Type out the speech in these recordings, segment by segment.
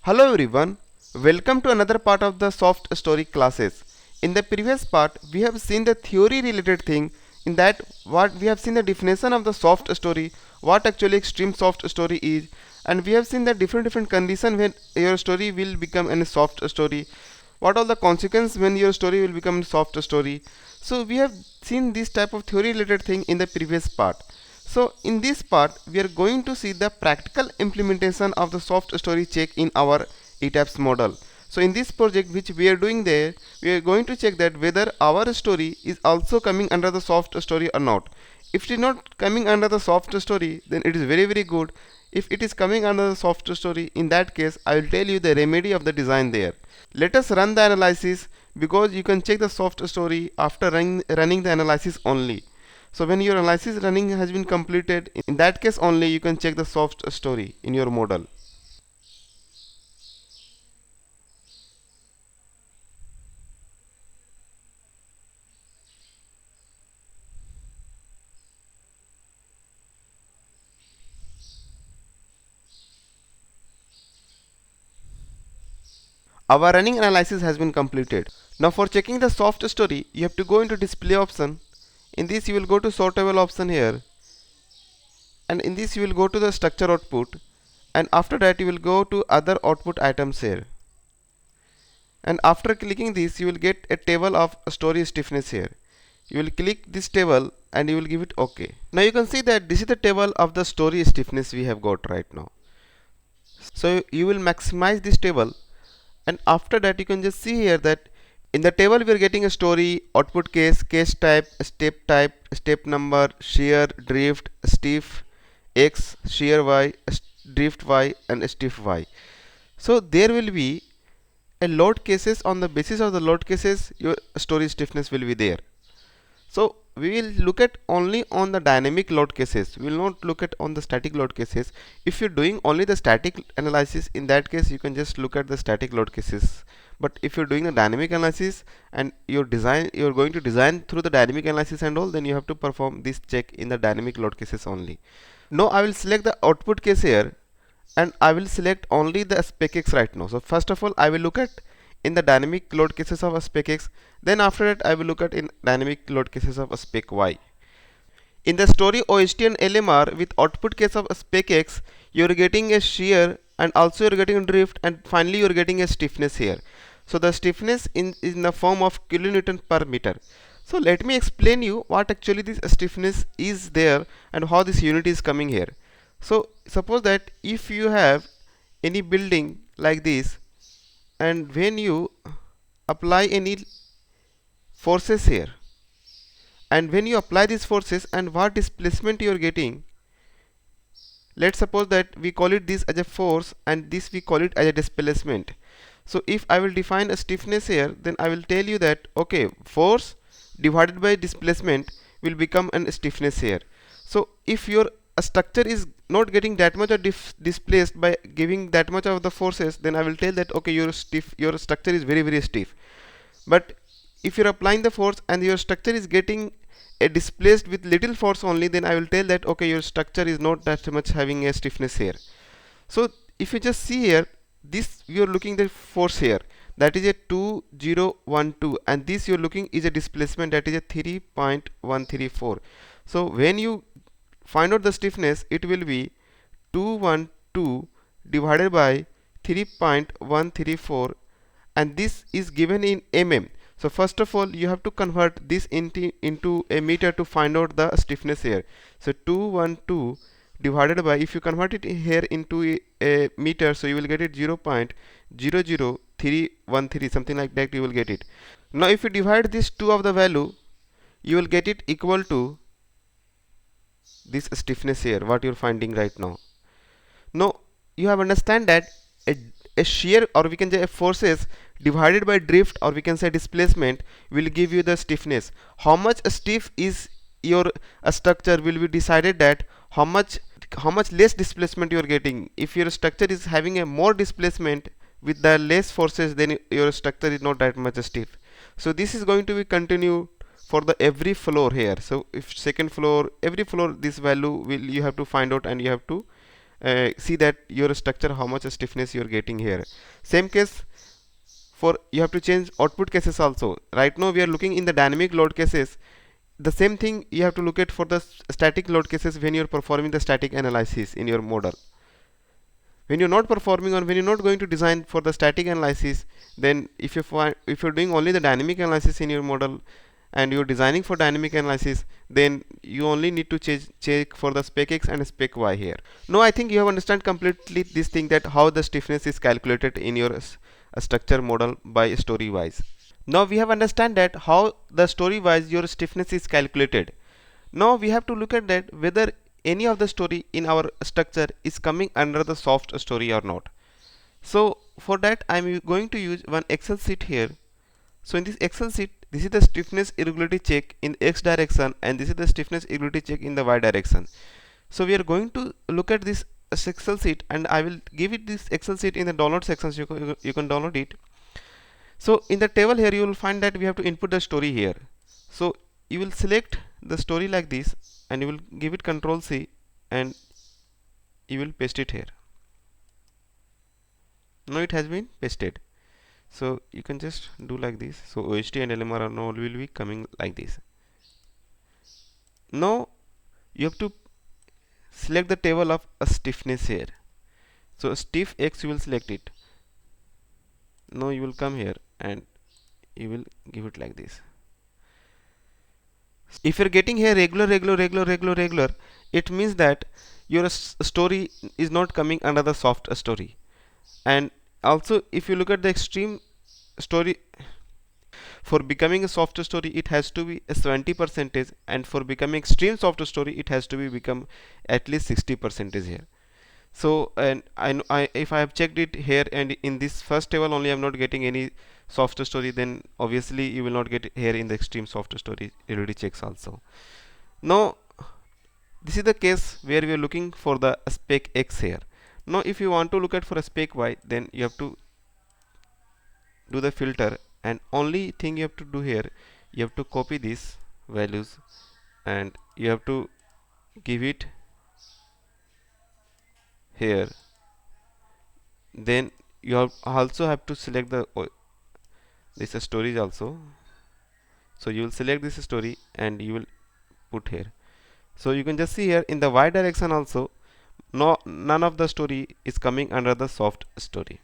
Hello everyone, welcome to another part of the Soft Story classes. In the previous part, we have seen the theory related thing. In that, what we have seen the definition of the soft story, what actually extreme soft story is, and we have seen the different condition when your story will become a soft story. What are the consequences when your story will become a soft story? So we have seen this type of theory related thing in the previous part. So in this part, we are going to see the practical implementation of the soft story check in our ETAPS model. So in this project which we are doing there, we are going to check that whether our story is also coming under the soft story or not. If it is not coming under the soft story, then it is very good. If it is coming under the soft story, in that case, I will tell you the remedy of the design there. Let us run the analysis because you can check the soft story after running the analysis only. So when your analysis running has been completed, in that case only you can check the soft story in your model. Our running analysis has been completed. Now for checking the soft story, you have to go into display option. In this you will go to sortable option here, and in this you will go to the structure output, and after that you will go to other output items here. And after clicking this you will get a table of story stiffness here. You will click this table and you will give it OK. Now you can see that this is the table of the story stiffness we have got right now. So you will maximize this table, and after that you can just see here that in the table we are getting a story, output case type, step number, shear, drift, stiff x, shear y, drift y, and stiff y. So there will be a load cases. On the basis of the load cases your story stiffness will be there. So we will look at only on the dynamic load cases. We will not look at on the static load cases. If you're doing only the static analysis, in that case you can just look at the static load cases. But if you're doing the dynamic analysis and you're going to design through the dynamic analysis and all, then you have to perform this check in the dynamic load cases only. Now I will select the output case here, and I will select only the spec x right now. So first of all I will look at in the dynamic load cases of a spec x, then after that I will look at in dynamic load cases of a spec y. In the story OST and LMR with output case of a spec x, you are getting a shear and also you are getting a drift, and finally you are getting a stiffness here. So the stiffness is in the form of kilonewton per meter. So let me explain you what actually this stiffness is there and how this unit is coming here. So suppose that if you have any building like this, and when you apply any forces here, and when you apply these forces and what displacement you are getting, let's suppose that we call it this as a force and this we call it as a displacement. So if I will define a stiffness here, then I will tell you that okay, force divided by displacement will become an stiffness here. So if your structure is not getting that much of displaced by giving that much of the forces, then I will tell that okay, your structure is very stiff. But if you're applying the force and your structure is getting a displaced with little force only, then I will tell that okay, your structure is not that much having a stiffness here. So if you just see here, this you are looking the force here, that is a 2012, and this you are looking is a displacement, that is a 3.134. So when you find out the stiffness, it will be 212 divided by 3.134, and this is given in mm. So first of all you have to convert this into a meter to find out the stiffness here. So 212 divided by, if you convert it here into a meter, so you will get it 0.00313, something like that you will get it. Now if you divide this 2 of the value, you will get it equal to this stiffness here what you're finding right now. Now you have understand that a shear, or we can say a forces divided by drift, or we can say displacement, will give you the stiffness. How much stiff is your structure will be decided that how much less displacement you are getting. If your structure is having a more displacement with the less forces, then your structure is not that much stiff. So this is going to be continued for the every floor here. So if second floor, every floor, this value will you have to find out and you have to see that your structure how much stiffness you are getting here. Same case for you have to change output cases also. Right now we are looking in the dynamic load cases. The same thing you have to look at for the static load cases when you are performing the static analysis in your model. When you're not performing or when you're not going to design for the static analysis, then if you're doing only the dynamic analysis in your model and you're designing for dynamic analysis, then you only need to check for the spec x and spec y here. Now I think you have understand completely this thing, that how the stiffness is calculated in your structure model by story wise. Now we have understand that how the story wise your stiffness is calculated. Now we have to look at that whether any of the story in our structure is coming under the soft story or not. So for that I'm going to use one Excel sheet here. So in this Excel sheet, this is the stiffness irregularity check in x direction and this is the stiffness irregularity check in the y direction. So we are going to look at this Excel sheet, and I will give it this Excel sheet in the download section, so you can download it. So in the table here you will find that we have to input the story here. So you will select the story like this and you will give it Ctrl C and you will paste it here. Now it has been pasted. So you can just do like this. So OST and LMR now will be coming like this. Now you have to select the table of a stiffness here. So stiff X you will select it. Now you will come here and you will give it like this. If you're getting here regular, it means that your story is not coming under the soft story. And also if you look at the extreme story, for becoming a soft story it has to be a 70%, and for becoming extreme soft story it has to be become at least 60% here. So and if I have checked it here and in this first table only I'm not getting any soft story, then obviously you will not get here in the extreme soft story already checks also. Now this is the case where we are looking for the spec x here. Now if you want to look at for a spec y, then you have to do the filter, and only thing you have to do here, you have to copy these values and you have to give it here. Then you also have to select the this stories also. So you will select this story and you will put here. So you can just see here in the y direction also, none of the story is coming under the soft story.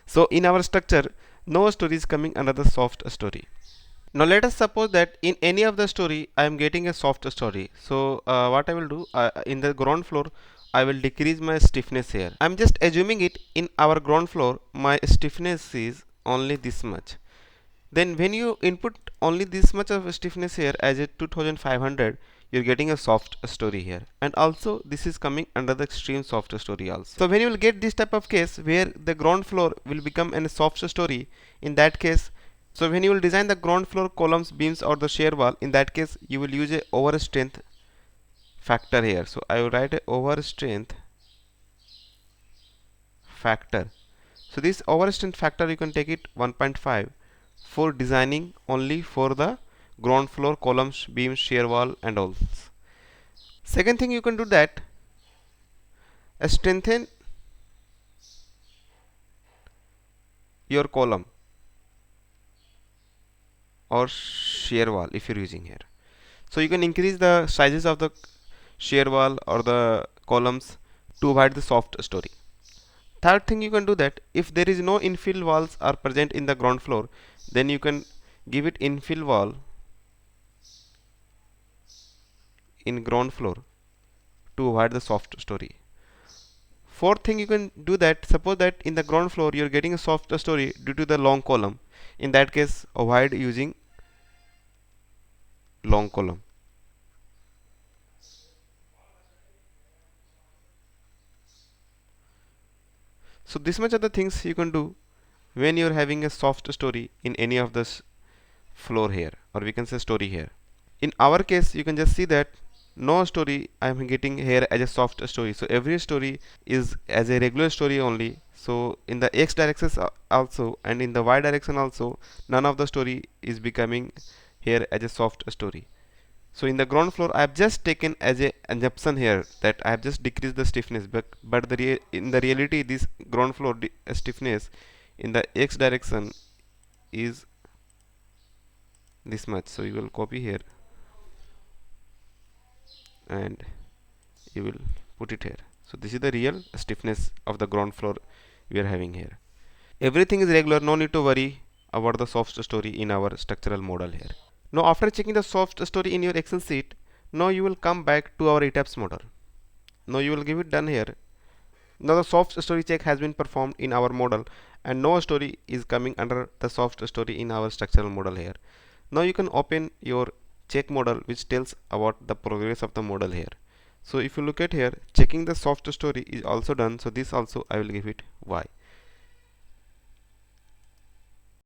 So in our structure no story is coming under the soft story. Now let us suppose that in any of the story I am getting a soft story. So what I will do, in the ground floor I will decrease my stiffness here. I am just assuming it in our ground floor my stiffness is only this much. Then when you input only this much of stiffness here as a 2500, you're getting a soft story here, and also this is coming under the extreme soft story also. So when you will get this type of case where the ground floor will become a soft story, in that case, so when you will design the ground floor columns, beams or the shear wall, in that case you will use a over strength factor here. So I will write a over strength factor. So this over strength factor you can take it 1.5 for designing only for the ground floor columns, beams, shear wall and all. Second thing you can do that, strengthen your column or shear wall if you're using here. So you can increase the sizes of the shear wall or the columns to avoid the soft story. Third thing you can do that, if there is no infill walls are present in the ground floor, then you can give it infill wall in ground floor to avoid the soft story. Fourth thing you can do that, suppose that in the ground floor you are getting a soft story due to the long column. In that case avoid using long column. So this much of the things you can do when you are having a soft story in any of this floor here, or we can say story here. In our case you can just see that no story I am getting here as a soft story. So every story is as a regular story only. So in the x direction also and in the y direction also, none of the story is becoming here as a soft story. So in the ground floor I have just taken as a assumption here that I have just decreased the stiffness, but in the reality this ground floor stiffness in the x direction is this much. So you will copy here and you will put it here. So this is the real stiffness of the ground floor we are having here. Everything is regular, no need to worry about the soft story in our structural model here. Now after checking the soft story in your Excel sheet, now you will come back to our ETABS model. Now you will give it done here. Now the soft story check has been performed in our model and no story is coming under the soft story in our structural model here. Now you can open your check model which tells about the progress of the model here. So if you look at here, checking the soft story is also done. So this also I will give it Y.